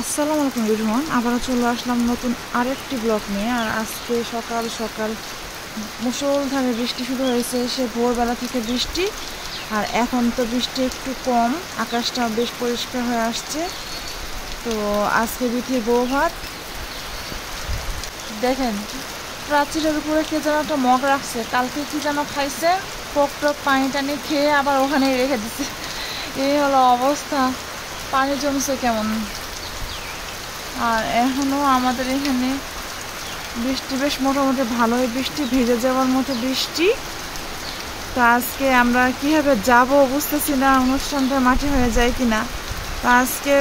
আসসালামু আলাইকুম এভরিওয়ান, আবারও চলে আসলাম নতুন আরেকটি ব্লগ নিয়ে। আর আজকে সকাল সকাল মুষলধারে বৃষ্টি শুরু হয়েছে, সে ভোরবেলা থেকে বৃষ্টি। আর এখন তো বৃষ্টি একটু কম, আকাশটা বেশ পরিষ্কার হয়ে আসছে। তো আজকে বিথির বউ ভাত দেখেন, প্রাচীরের উপরে কে যেন একটা মগ রাখছে, কালকে কি যেন খাইছে, পক টক পানি টানি খেয়ে আবার ওখানেই রেখে দিছে। এই হলো অবস্থা, পানি জমছে কেমন। আর এখনও আমাদের এখানে বৃষ্টি বেশ মোটামুটি ভালোই বৃষ্টি, ভিজে যাওয়ার মতো বৃষ্টি। তো আজকে আমরা কীভাবে যাব বুঝতেছি না, অনুষ্ঠানটা মাটি হয়ে যায় কিনা। তো আজকে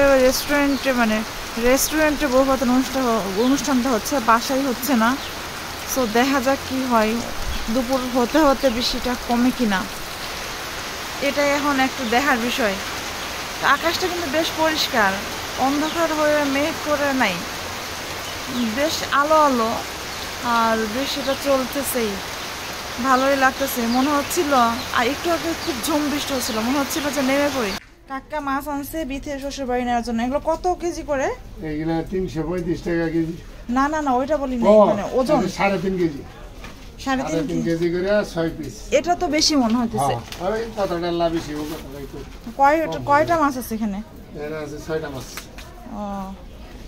রেস্টুরেন্টে বউভাতের অনুষ্ঠানটা হচ্ছে, বাসায় হচ্ছে না। সো দেখা যাক কি হয়, দুপুর হতে হতে বৃষ্টিটা কমে কিনা, এটাই এখন একটু দেখার বিষয়। আকাশটা কিন্তু বেশ পরিষ্কার, অন্ধকার হয়ে মেঘ করে নাই, বেশ আলো আলো। আর বৃষ্টিটা চলতেছেই, ভালোই লাগতেছে। মনে হচ্ছিল আর একটু আগে খুব ঝুম বৃষ্টি হচ্ছিল, মনে হচ্ছিল যে নেমে পড়ি। টাটকা মাছ আনছে বিথের শ্বশুর বাড়ি নেওয়ার জন্য। এগুলো কত কেজি করে? এগুলো 335 টাকা কেজি। না না না, ওইটা বলি না, মানে ওজন 3.5 কেজি। 3.5 কেজি করে 6 পিস। এটা তো বেশি মনে হইতেছে। ওই কতটা লাভ বেশি হবে? কয়টা মাছ আছে এখানে? এর আছে 6টা মাছ। ও,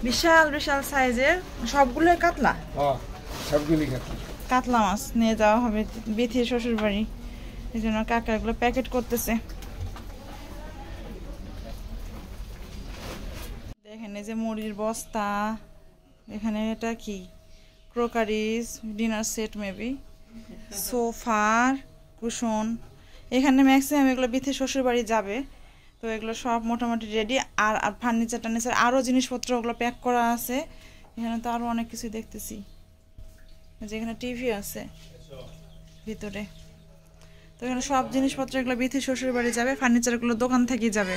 বিশাল বিশাল সাইজের, সবগুলোই কাতলা। হ্যাঁ, সবগুলি কাতলা মাছ নিয়ে যাওয়া হবে বিথির শ্বশুর বাড়ি, এই জন্য কাকা এগুলো প্যাকেট করতেছে। দেখেন এই যে মুড়ির বস্তা, এখানে এটা কি ক্রোকারিজ, ডিনার সেট মেবি, সোফার কুশন। এখানে ম্যাক্সিমাম এগুলো বিথির শ্বশুর বাড়ি যাবে। তো এগুলো সব মোটামুটি রেডি। আর ফার্নিচার টার্নিচার আরও জিনিসপত্র ওগুলো প্যাক করা আছে। এখানে তো আরও অনেক কিছু দেখতেছি, যেখানে টিভি আছে ভিতরে। তো এখানে সব জিনিসপত্র এগুলো বিথির শ্বশুর বাড়ি যাবে, ফার্নিচারগুলো দোকান থেকেই যাবে,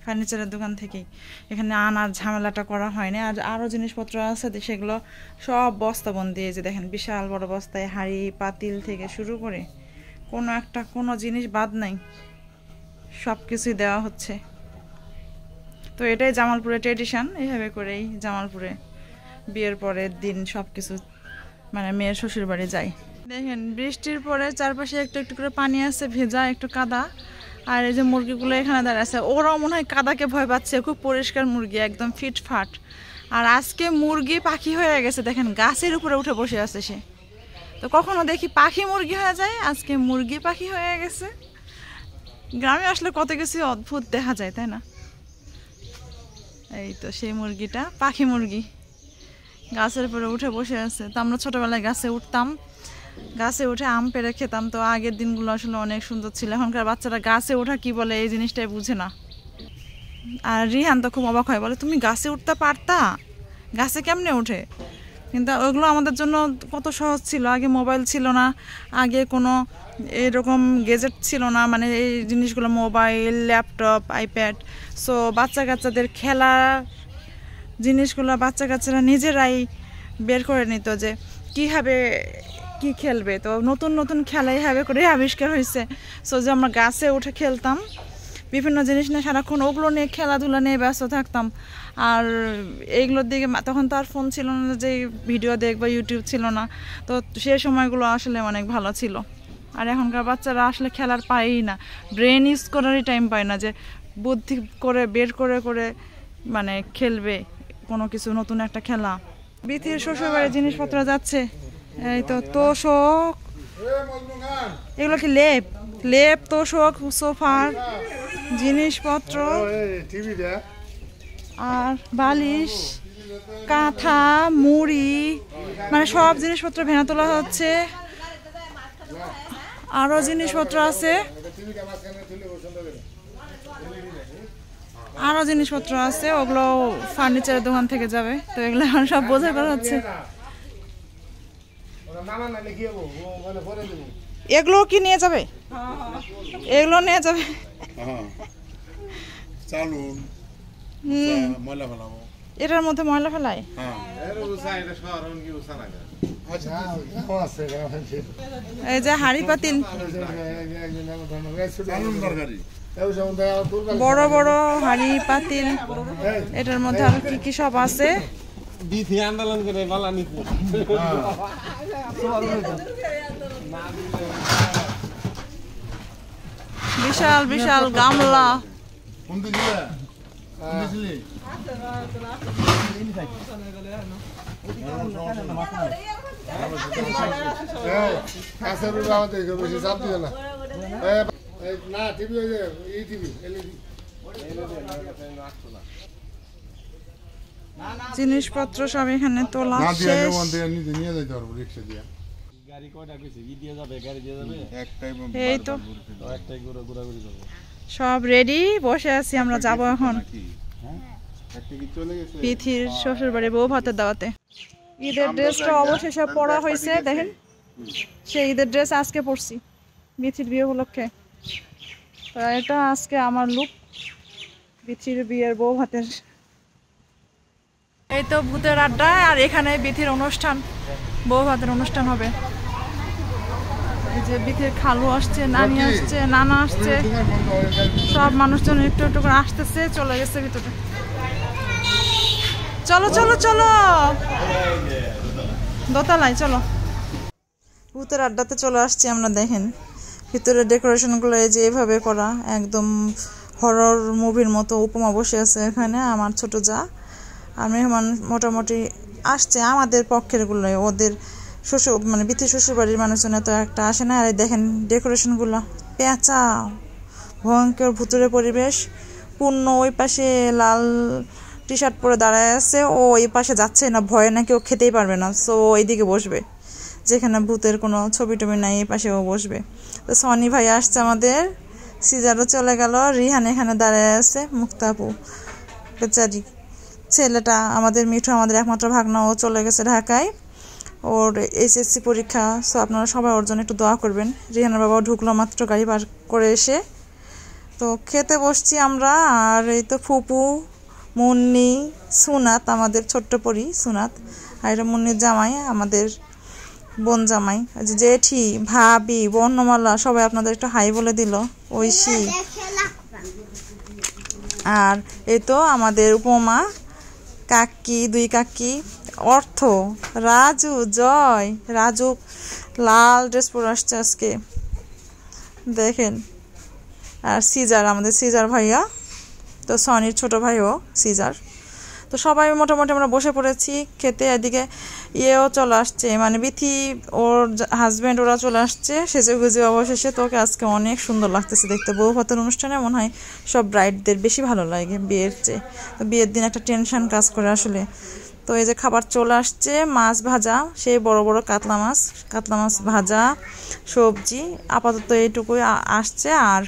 ফার্নিচারের দোকান থেকেই। এখানে আনার ঝামেলাটা করা হয়নি। আর আরও জিনিসপত্র আছে, সেগুলো সব বস্তাবন্দি। এই যে দেখেন বিশাল বড় বস্তায় হাঁড়ি পাতিল থেকে শুরু করে কোনো জিনিস বাদ নাই, সব কিছুই দেওয়া হচ্ছে। তো এটাই জামালপুরের ট্রেডিশন, এইভাবে করেই জামালপুরে বিয়ের পরের দিন সব কিছু মানে মেয়ের শ্বশুর বাড়ি যায়। দেখেন বৃষ্টির পরে চারপাশে একটু একটু করে পানি আছে, ভেজা একটু কাদা। আর এই যে মুরগিগুলো এখানে দাঁড়াচ্ছে, ওরাও মনে হয় কাদাকে ভয় পাচ্ছে, খুব পরিষ্কার মুরগি, একদম ফিটফাট। আর আজকে মুরগি পাখি হয়ে গেছে, দেখেন গাছের উপরে উঠে বসে আছে সে। তো কখনো দেখি পাখি মুরগি হয়ে যায়, আজকে মুরগি পাখি হয়ে গেছে। গ্রামে আসলে কত কিছু অদ্ভুত দেখা যায়, তাই না? এই তো সেই মুরগিটা, পাখি মুরগি গাছের উপরে উঠে বসে আছে। তো আমরা ছোটবেলায় গাছে উঠতাম, গাছে উঠে আম পেড়ে খেতাম। তো আগের দিনগুলো আসলে অনেক সুন্দর ছিল। এখনকার বাচ্চারা গাছে ওঠা কি বলে এই জিনিসটাই বুঝে না। আর রিহান তো খুব অবাক হয়, বলে তুমি গাছে উঠতে পারতা, গাছে কেমনে ওঠে? কিন্তু ওগুলো আমাদের জন্য কত সহজ ছিল। আগে মোবাইল ছিল না, আগে কোনো এরকম গেজেট ছিল না, মানে এই জিনিসগুলো মোবাইল, ল্যাপটপ, আইপ্যাড। সো বাচ্চা কাচ্চাদের খেলা জিনিসগুলো বাচ্চা কাচ্চারা নিজেরাই বের করে নিত যে কীভাবে কি খেলবে। তো নতুন নতুন খেলা এইভাবে করে আবিষ্কার হয়েছে। সো যে আমরা গাছে উঠে খেলতাম, বিভিন্ন জিনিস নিয়ে সারাক্ষণ ওগুলো নিয়ে খেলাধুলা নিয়ে ব্যস্ত থাকতাম। আর এইগুলোর দিকে তখন তো আর ফোন ছিল না যে ভিডিও দেখবা, ইউটিউব ছিল না। তো সেই সময়গুলো আসলে অনেক ভালো ছিল। আর এখনকার বাচ্চারা আসলে খেলার পায়ই না, ব্রেন ইউজ করারই টাইম পায় না যে বুদ্ধি করে বের করে করে মানে খেলবে কোনো কিছু নতুন একটা খেলা। বিথির শ্বশুরবাড়ির জিনিসপত্র যাচ্ছে, এই তো তোষক, এগুলো কি লেপ তোষক, সোফার জিনিসপত্র, আর বালিশ, কাঁথা, মুড়ি, মানে সব জিনিসপত্র ভেঙে তোলা হচ্ছে। আরো জিনিসপত্র আছে, আরো জিনিসপত্র আছে, ওগুলো ফার্নিচারের দোকান থেকে যাবে। তো এগুলো সব বোঝা করা হচ্ছে। এগুলো কি নিয়ে যাবে? এগুলো নিয়ে যাবে। এটার মধ্যে ময়লা ফেলায়। এই যে হাঁড়ি পাতিল, বড় বড় হাড়ি পাতিল, এটার মধ্যে আর কি কি সব আছে। বিথি আন্দোলন করে বালানি বিশাল বিশাল গামলা। জিনিসপত্র সব এখানে তোলা শেষ। গাড়ি কয়টা কইছে ই দিয়ে যাবে, গাড়ি দিয়ে যাবে একটাই, এই তো একটাই ঘোরাঘুরি করবে। সব রেডি, বসে আছি আমরা যাব এখন পিথির শ্বশুর বাড়ি বউ ভাতের দাওয়াতে। ঈদের ড্রেসটা অবশেষে পরা হয়েছে, দেখেন সেই ঈদের ড্রেস আজকে পরছি বিথির বিয়ে উপলক্ষে। তো এটা আজকে আমার লুক বিথির বিয়ের বউ ভাতের। এই তো ভূতের আড্ডা, আর এখানে বিথির অনুষ্ঠান, বউ ভাতের অনুষ্ঠান হবে। এই যে বিথির খালু আসছে, নানি আসছে, নানা আসছে, সব মানুষজন একটু একটু করে আসতেছে, চলে গেছে ভিতরে। চলো চলো চলো দোতলায় চলো। ভূতের আড্ডাতে চলে আসছি আমরা। দেখেন ভিতরে ডেকোরেশনগুলো এই যে এভাবে করা, একদম হরর মুভির মতো। উপমা বসে আছে এখানে, আমার ছোট যা আর মেহমান মোটামুটি আসছে আমাদের পক্ষের গুলো, ওদের শ্বশুর মানে বিথির শ্বশুর বাড়ির মানুষজন তো একটা আসে না। আর দেখেন ডেকোরেশনগুলো, পেঁচা ভয়ঙ্কর ভুতুরে পরিবেশ। পূর্ণ ওই পাশে লাল টি শার্ট পরে দাঁড়ায় আছে, ও এই পাশে যাচ্ছে না, ভয়ে নাকি ও খেতেই পারবে না, সো এইদিকে বসবে যেখানে ভূতের কোনো ছবি টবি নাই, এই পাশে ও বসবে। তো সনি ভাই আসছে আমাদের, সিজারও চলে গেল, রিহান এখানে দাঁড়ায় আছে, মুক্তাপু বেচারি ছেলেটা আমাদের মিঠু, আমাদের একমাত্র ভাগনা, ও চলে গেছে ঢাকায়, ওর এইচএসসি পরীক্ষা। সো আপনারা সবাই ওর জন্য একটু দোয়া করবেন। রিহানের বাবাও ঢুকলো মাত্র গাড়ি পার করে এসে। তো খেতে বসছি আমরা, আর এই তো ফুপু, মুন্নি, সুনাত, আমাদের ছোট্ট পরি সুনাত, আর এটা মুন্নির জামাই, আমাদের বোন জামাই, জেঠি, ভাবি, বর্ণমালা, সবাই আপনাদের একটু হাই বলে দিল, ঐশী। আর এই তো আমাদের উপমা, কাকি, দুই কাকি, অর্থ, রাজু, জয়। রাজু লাল ড্রেস পরে আসছে আজকে, দেখেন। আর সিজার, আমাদের সিজার ভাইয়া, তো সনির ছোট ভাইও সিজার। তো সবাই মোটামুটি আমরা বসে পড়েছি খেতে। এদিকে ইয়েও চলে আসছে, মানে বিথি, ওর হাজব্যান্ড, ওরা চলে আসছে সেজে গুজে অবশেষে। তোকে আজকে অনেক সুন্দর লাগতেছে দেখতে। বউ ভাতের অনুষ্ঠানে মনে হয় সব ব্রাইডদের বেশি ভালো লাগে বিয়ের চেয়ে। তো বিয়ের দিন একটা টেনশন কাজ করে আসলে। তো এই যে খাবার চলে আসছে, মাছ ভাজা, সেই বড় বড় কাতলা মাছ ভাজা, সবজি, আপাতত এইটুকুই আসছে। আর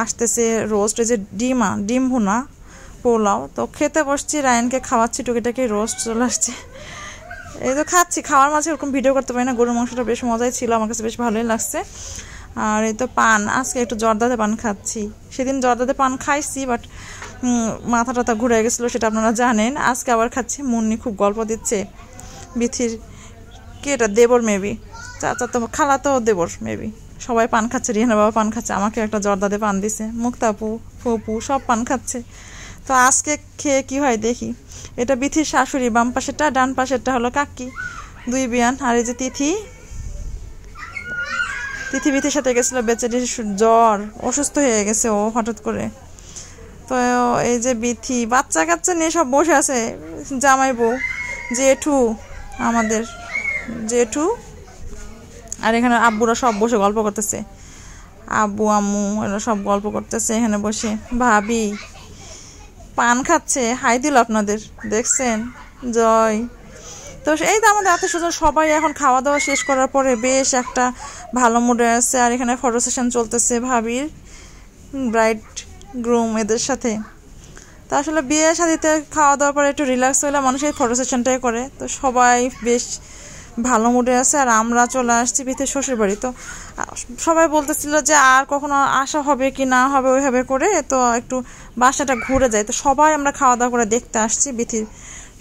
আসতেছে রোস্ট, এই যে ডিম ভুনা, পোলাও। তো খেতে বসছি, রায়নকে খাওয়াচ্ছি, টুকিটাকি রোস্ট চলে আসছে। এই তো খাচ্ছি, খাওয়ার মাঝে ওরকম ভিডিও করতে পারি না। গরুর মাংসটা বেশ মজাই ছিল, আমার কাছে বেশ ভালোই লাগছে। আর এই তো পান, আজকে একটু জর্দাতে পান খাচ্ছি। সেদিন জর্দাতে পান খাইছি, বাট মাথা টাথা ঘুরে গেছিলো, সেটা আপনারা জানেন। আজকে আবার খাচ্ছি। মুন্নি খুব গল্প দিচ্ছে বিথির, কি এটা দেবর মেবি, চাচা তো খালা তো দেবর মেবি, সবাই পান খাচ্ছে। রিহানা বাবা পান খাচ্ছে, আমাকে একটা জর্দাতে পান দিছে, মুক্তাপু, ফুপু সব পান খাচ্ছে। তো আজকে খেয়ে কি হয় দেখি। এটা বিথির শাশুড়ি, বাম পাশেরটা, ডান পাশেরটা হলো কাকি, দুই বিয়ান। আর এই যে তিথি বিথির সাথে গেছিল, বেচারি জ্বর, অসুস্থ হয়ে গেছে ও হঠাৎ করে। তো এই যে বিথি বাচ্চা কাচ্চা নিয়ে সব বসে আছে, জামাই বউ, জেঠু, আমাদের জেঠু, আর এখানে আব্বুরা সব বসে গল্প করতেছে, আব্বু আম্মু এরা সব গল্প করতেছে এখানে বসে। ভাবি পান খাচ্ছে, হাই দিল আপনাদের, দেখছেন, জয়। তো এই তো আমাদের আত্মীয় স্বজন সবাই এখন খাওয়া দাওয়া শেষ করার পরে বেশ একটা ভালো মুডে আছে। আর এখানে ফটো সেশন চলতেছে ভাবির, ব্রাইড গ্রুম এদের সাথে। তো আসলে বিয়ে শাদিতে খাওয়া দাওয়ার পরে একটু রিল্যাক্স হইলে মানুষ এই ফটো সেশনটাই করে। তো সবাই বেশ ভালো মুডে আছে। আর আমরা চলে আসছি বিথির শ্বশুর বাড়ি। তো সবাই বলতেছিল যে আর কখনো আসা হবে কি না হবে, ওইভাবে করে তো একটু বাসাটা ঘুরে যায়। তো সবাই আমরা খাওয়া দাওয়া করে দেখতে আসছি বিথির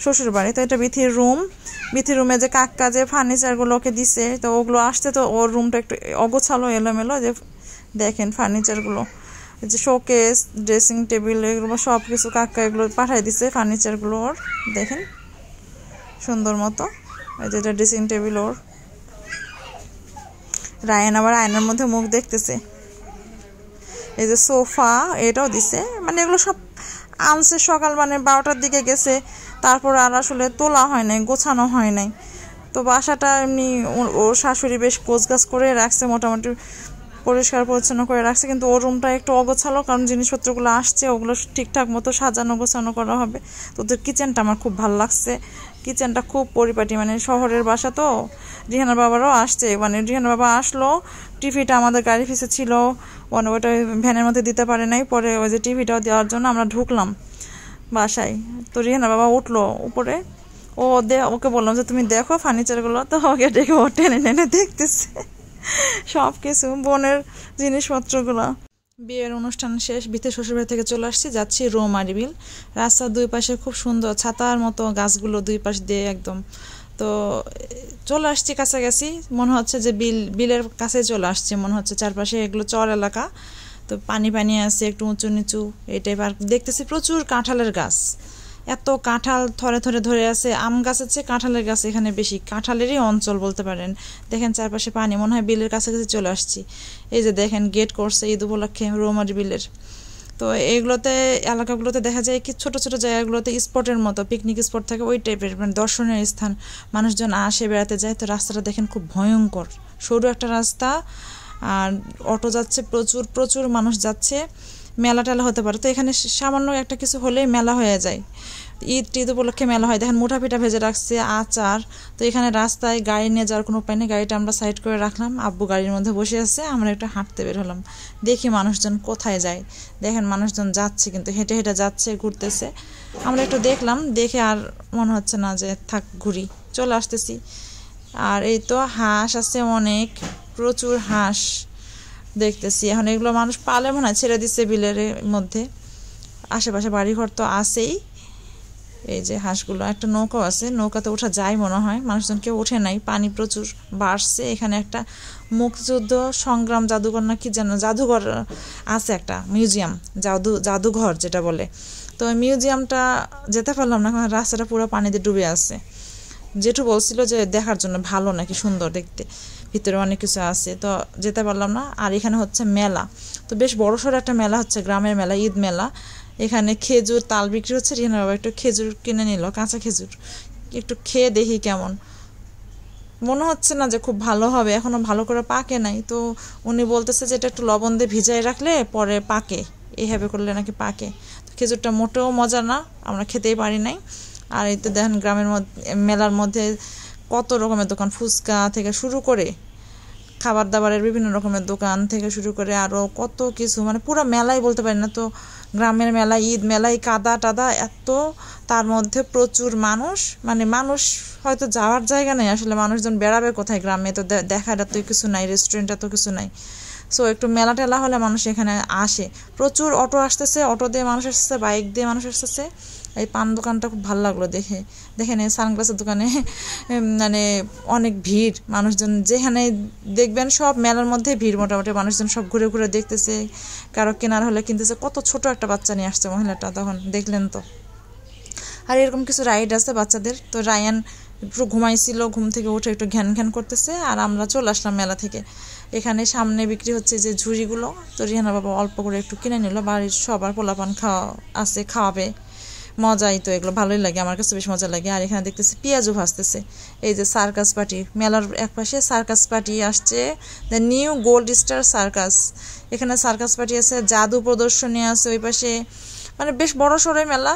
শ্বশুর বাড়ি। তো এটা বিথির রুমে যে কাকা যে ফার্নিচারগুলো ওকে দিছে, তো ওগুলো আসতে তো ওর রুমটা একটু অগোছালো এলোমেলো, যে দেখেন ফার্নিচারগুলো এই যে শোকেস, ড্রেসিং টেবিল, এগুলো সব কিছু কাকা এগুলো পাঠাই দিছে ফার্নিচারগুলো ওর। দেখেন সুন্দর মতো। এই যে এটা ড্রেসিং টেবিল ওর। রায়ান আবার আয়নার মধ্যে মুখ দেখতেছে। এই যে সোফা এটাও দিছে, মানে এগুলো সব আনছে সকাল মানে 12টার দিকে গেছে, তারপর আর আসলে তোলা হয় নাই, গোছানো হয় নাই। তো বাসাটা এমনি ওর শাশুড়ি বেশ গোছগাছ করে রাখছে, মোটামুটি পরিষ্কার পরিচ্ছন্ন করে রাখছে, কিন্তু ওর রুমটা একটু অগোছালো, কারণ জিনিসপত্রগুলো আসছে ওগুলো ঠিকঠাক মতো সাজানো গোছানো করা হবে। তো ওদের কিচেনটা আমার খুব ভালো লাগছে, কিচেনটা খুব পরিপাটি, মানে শহরের বাসা তো। রিহানার বাবারও আসছে, মানে রিহানার বাবা আসলো, টিভিটা আমাদের গাড়ি ফিসে ছিল, মানে ওটা ভ্যানের মধ্যে দিতে পারে নাই, পরে ওই যে টিভিটাও দেওয়ার জন্য আমরা ঢুকলাম বাসায়। তো রিহানার বাবা উঠলো উপরে, ওকে বললাম যে তুমি দেখো ফার্নিচারগুলো, তো ওকে ডেকে ও টেনে টেনে দেখতেছে সব কিছু বোনের জিনিসপত্রগুলো। বিয়ের অনুষ্ঠান শেষ, বিতে শ্বশুরবাড়ি থেকে চলে আসছি, যাচ্ছি রৌমারী বিল। রাস্তার দুই পাশে খুব সুন্দর ছাতার মতো গাছগুলো দুই পাশ দিয়ে একদম। তো চলে আসছি কাছাকাছি, মনে হচ্ছে যে বিলের কাছে চলে আসছে মনে হচ্ছে। চারপাশে এগুলো চর এলাকা, তো পানি পানি আছে, একটু উঁচু নিচু এই টাইপ। আর দেখতেছি প্রচুর কাঁঠালের গাছ, এত কাঁঠাল থরে থরে ধরে আছে। আম গাছ আছে, কাঁঠালের গাছ এখানে বেশি, কাঁঠালেরই অঞ্চল বলতে পারেন। দেখেন চারপাশে পানি, মনে হয় বিলের কাছাকাছি চলে আসছি। এই যে দেখেন গেট করছে ঈদ উপলক্ষে রৌমারী বিলের। তো এইগুলোতে এলাকাগুলোতে দেখা যায় কি ছোট ছোট জায়গাগুলোতে স্পটের মতো পিকনিক স্পট থাকে, ওই টাইপের মানে দর্শনীয় স্থান, মানুষজন আসে বেড়াতে যায়। তো রাস্তাটা দেখেন খুব ভয়ঙ্কর, সরু একটা রাস্তা, আর অটো যাচ্ছে প্রচুর, প্রচুর মানুষ যাচ্ছে। মেলা টেলা হতে পারে, তো এখানে সামান্য একটা কিছু হলেই মেলা হয়ে যায়। ঈদ উপলক্ষে মেলা হয়। দেখেন মুঠা পিঠা ভেজে রাখছে, আচার। তো এখানে রাস্তায় গাড়ি নিয়ে যাওয়ার কোনো উপায় নেই, গাড়িটা আমরা সাইড করে রাখলাম, আব্বু গাড়ির মধ্যে বসে আছে, আমরা একটু হাঁটতে বের হলাম, দেখি মানুষজন কোথায় যায়। দেখেন মানুষজন যাচ্ছে, কিন্তু হেঁটে হেঁটে যাচ্ছে, ঘুরতেছে। আমরা একটু দেখলাম, দেখে আর মনে হচ্ছে না যে থাক ঘুরি, চলে আসতেছি। আর এই তো হাঁস আছে অনেক, প্রচুর হাঁস দেখতেছি। এখন এগুলো মানুষ পালে মনে হয়, ছেড়ে দিচ্ছে বিলের মধ্যে। আশেপাশে বাড়িঘর তো আছেই। এই যে হাঁসগুলো, একটা নৌকাও আছে, নৌকাতে ওঠা যায় মনে হয়, মানুষজন কেউ ওঠে নাই, পানি প্রচুর বাড়ছে। এখানে একটা মুক্তিযুদ্ধ সংগ্রাম জাদুঘর না কি যেন জাদুঘর আছে, একটা মিউজিয়াম, জাদুঘর যেটা বলে। তো ওই মিউজিয়ামটা যেতে পারলাম না, কারণ রাস্তাটা পুরো পানিতে ডুবে আছে। জেঠু বলছিল যে দেখার জন্য ভালো নাকি, সুন্দর দেখতে, ভিতরে অনেক কিছু আছে, তো যেতে পারলাম না। আর এখানে হচ্ছে মেলা, তো বেশ বড়সড় একটা মেলা হচ্ছে, গ্রামের মেলা, ঈদ মেলা। এখানে খেজুর তাল বিক্রি হচ্ছে। রিহানা বাবা একটু খেজুর কিনে নিল, কাঁচা খেজুর, একটু খেয়ে দেখি কেমন। মনে হচ্ছে না যে খুব ভালো হবে, এখনো ভালো করে পাকে নাই। তো উনি বলতেছে যে এটা একটু লবণ দিয়ে ভিজাই রাখলে পরে পাকে, এইভাবে করলে নাকি পাকে। তো খেজুরটা মোটেও মজা না, আমরা খেতেই পারি নাই। আর এই তো দেখেন গ্রামের মধ্যে মেলার মধ্যে কত রকমের দোকান, ফুচকা থেকে শুরু করে খাবার দাবারের বিভিন্ন রকমের দোকান থেকে শুরু করে আরও কত কিছু, মানে পুরো মেলাই বলতে পারি না। তো গ্রামের মেলা, ঈদ মেলায় কাদা টাদা এত, তার মধ্যে প্রচুর মানুষ, মানে মানুষ হয়তো যাওয়ার জায়গা নেই আসলে, মানুষজন বেড়াবে কোথায় গ্রামে, তো দেখার এত কিছু নাই, রেস্টুরেন্ট এত কিছু নাই। সো একটু মেলা টেলা হলে মানুষ এখানে আসে, প্রচুর অটো আসতেছে, অটো দিয়ে মানুষ আসতেছে, বাইক দিয়ে মানুষ আসতেছে। এই পান দোকানটা খুব ভালো লাগলো দেখে। দেখেন এই সানগ্লাসের দোকানে মানে অনেক ভিড়, মানুষজন যেখানে দেখবেন সব মেলার মধ্যে ভিড়, মোটামুটি মানুষজন সব ঘুরে ঘুরে দেখতেছে, কারো কেনার হলে কিনতেছে। কত ছোট একটা বাচ্চা নিয়ে আসছে মহিলাটা, তখন দেখলেন তো। আর এরকম কিছু রাইড আছে বাচ্চাদের। তো রায়ান একটু ঘুমাইছিল, ঘুম থেকে উঠে একটু ঘ্যান ঘ্যান করতেছে, আর আমরা চলে আসলাম মেলা থেকে। এখানে সামনে বিক্রি হচ্ছে যে ঝুড়িগুলো, তো রিহানা বাবা অল্প করে একটু কিনে নিল, বাড়ির সবার পোলাপান খাওয়াবে, মজাই তো, এগুলো ভালোই লাগে, আমার কাছে বেশ মজা লাগে। আর এখানে দেখতেছি পেঁয়াজও ভাজতেছে। এই যে সার্কাস পার্টি, মেলার এক পাশে সার্কাস পার্টি আসছে, the new gold star circus. এখানে সার্কাস পার্টি আছে, জাদু প্রদর্শনী আছে ওই পাশে, মানে বেশ বড় সড়ো মেলা।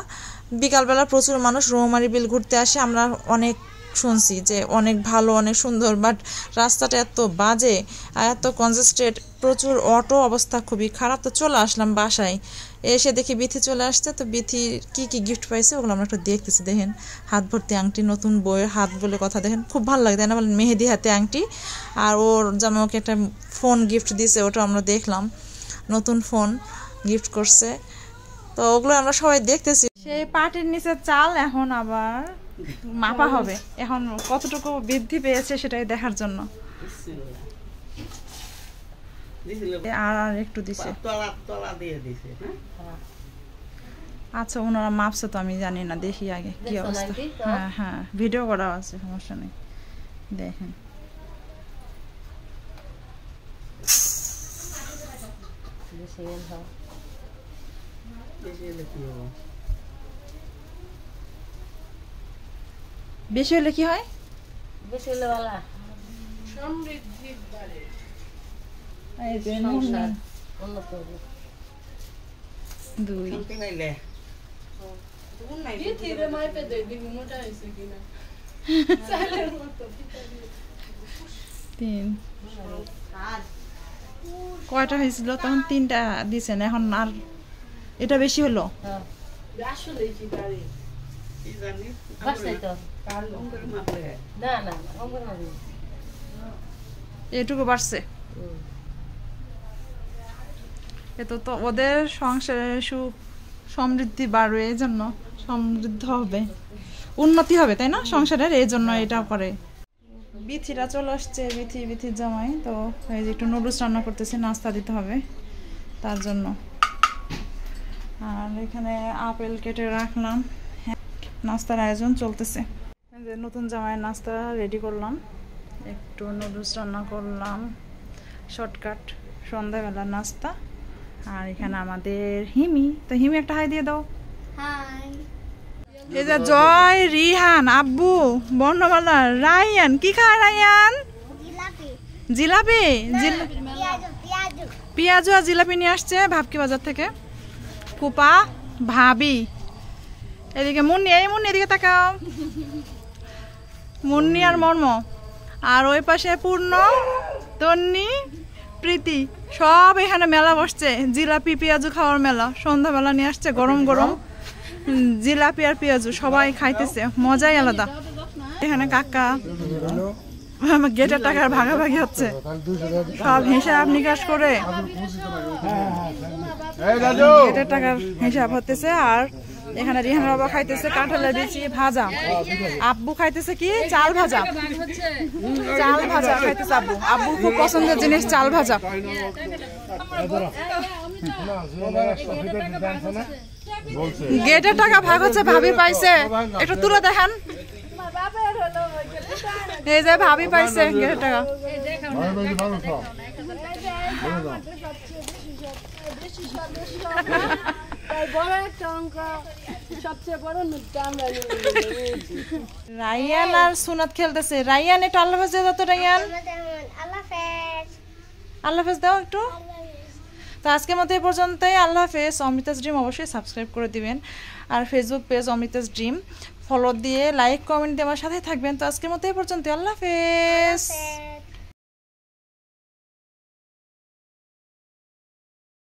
বিকালবেলা প্রচুর মানুষ রৌমারী বিল ঘুরতে আসে। আমরা অনেক শুনছি যে অনেক ভালো, অনেক সুন্দর, বাট রাস্তাটা এত বাজে আর এত কনজেস্টেড, প্রচুর অটো, অবস্থা খুবই খারাপ। তো চলে আসলাম বাসায়, এসে দেখি বিথি চলে আসছে। তো বিথির কি কি গিফট পাইছে ওগুলো আমরা একটু দেখতেছি। দেখেন হাত ভর্তি আংটি, নতুন বইয়ের হাত বলে কথা, দেখেন খুব ভালো লাগে তাই না, বলেন মেহেদি হাতে আংটি। আর ওর জামাইকে একটা ফোন গিফট দিয়েছে, ওটা আমরা দেখলাম, নতুন ফোন গিফট করছে। তো ওগুলো আমরা সবাই দেখতেছি। সেই পাটির নিচে চাল এখন আবার মাপা হবে, এখন কতটুকু বৃদ্ধি পেয়েছে সেটাই দেখার জন্য। আর একটু দিছে। আচ্ছা ওনারা মাপছে তো আমি জানি না, দেখি আগে কি অবস্থা। হ্যাঁ হ্যাঁ ভিডিও করা আছে, সমস্যা নেই, দেখেন। বেশি হলে কি হয়? বেশি হলে ভালো। এই যে সংসার উন্নত হবে। 2 3 কয়টা হয়েছিল তখন? 3টা দিছেন, এখন আর এটা বেশি হলো। হ্যাঁ বাড়ছে তো। না না কম করে না। এটুকু বাড়ছে। এত তো ওদের সংসারে সমৃদ্ধি বাড়বে, এই জন্য সমৃদ্ধ হবে, উন্নতি হবে, তাই না সংসারের, এই জন্য এটা করে। বিথিরা চলে আসছে, বিথির জামাই তো এই যে একটু নুডলস রান্না করতেছে, নাস্তা দিতে হবে তার জন্য। আর এখানে আপেল কেটে রাখলাম, নাস্তার আয়োজন চলতেছে। এই যে নতুন জামাইয়ের নাস্তা রেডি করলাম, একটু নুডলস রান্না করলাম, শর্টকাট সন্ধ্যাবেলার নাস্তা। আর এখানে আমাদের হিমি, তো হিমি একটা হাই দিয়ে দাও। এই যে জয়, রিহান, আব্বু, বর্ণমালা, রায়ান। কি খায় রায়ান? জিলাপি। পেঁয়াজু আর জিলাপি নিয়ে আসছে ভাবকি বাজার থেকে ফুপা ভাবি। এদিকে মুন্নি, এই মুন্নি এদিকে তাকাও, মুন্নি আর মর্ম। আর ওই পাশে পূর্ণ, তন্নি, প্রীতি, সব এখানে মেলা বসছে, জিলাপি পেঁয়াজু খাওয়ার মেলা। সন্ধ্যাবেলা নিয়ে আসছে গরম গরম জিলাপি আর পেঁয়াজু, সবাই খাইতেছে, মজাই আলাদা। এখানে কাকা গেটের টাকার ভাগাভাগি হচ্ছে, সব হিসাব নিকাশ করে গেটের টাকার হিসাব হতেছে। আর এখানে রিহান বাবা খাইতেছে কাঁঠালের বিচি ভাজা, আব্বু খাইতেছে কি চাল ভাজা, চাল ভাজা খাইতেছে আব্বু। আব্বু খুব পছন্দের জিনিস চাল ভাজা। গেটের টাকা ভাগ হচ্ছে, ভাবি পাইছে, একটু তুলে দেখান। এই যে ভাবি পাইছে গেটের টাকা। রায়ান আর সুনাত খেলতেছে। রায়ান একটু আল্লাহ হাফেজ দাও তো। রায়ান আল্লাহ হাফেজ দাও একটু। তো আজকের মতো এই পর্যন্তই, আল্লাহ হাফেজ। অমৃতাস ড্রিম অবশ্যই সাবস্ক্রাইব করে দিবেন, আর ফেসবুক পেজ অমৃতাস ড্রিম ফলো দিয়ে লাইক কমেন্ট দিয়ে আমার সাথে থাকবেন। তো আজকের মতো এই পর্যন্তই, আল্লাহ হাফেজ।